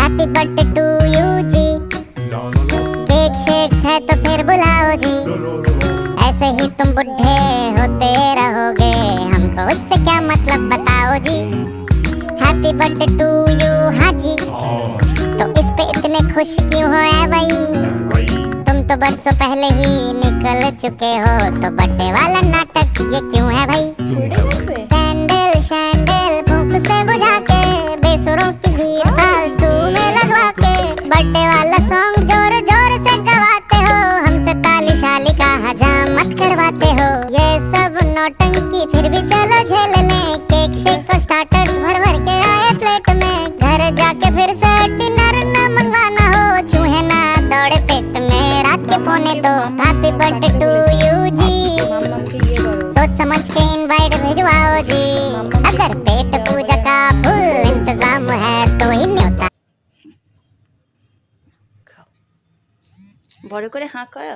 Happy birthday to you ji. Cake शेक है तो फिर बुलाओ जी। ऐसे ही तुम बुढ़े होते रहोगे, हमको उससे क्या मतलब बताओ जी। हैप्पी बर्थडे टू यू हाँ जी। तो इस पे इतने खुश क्यों हो ऐ भाई? तुम तो बरसों पहले ही निकल चुके हो, तो बर्थडे वाला नाटक ये क्यों है भाई? कैंडल शैंडल फूंक से बुझा के, बेसुरों की भीड़ फालतू में लगवा के, बर्थडे वाला सॉन्ग जोर जोर से गवाते हो, हमसे ताली शाली का हजामत करवाते हो। ये सब नौटंकी फिर भी चलो झेल लें, केक शेक और स्टार्टर्स भर भर के आए प्लेट में, घर जाके फिर से डिनर न मंगवाना हो, चूहे ना दौड़े पेट में रात के पौने दो। हैप्पी बर्थडे टू यू जी। सोच समझ के इनवाइट भिजवाओ जी, अगर पेट पूजा का फुल इंतजाम है तो ही न्योता। বড় করে হাঁ করো।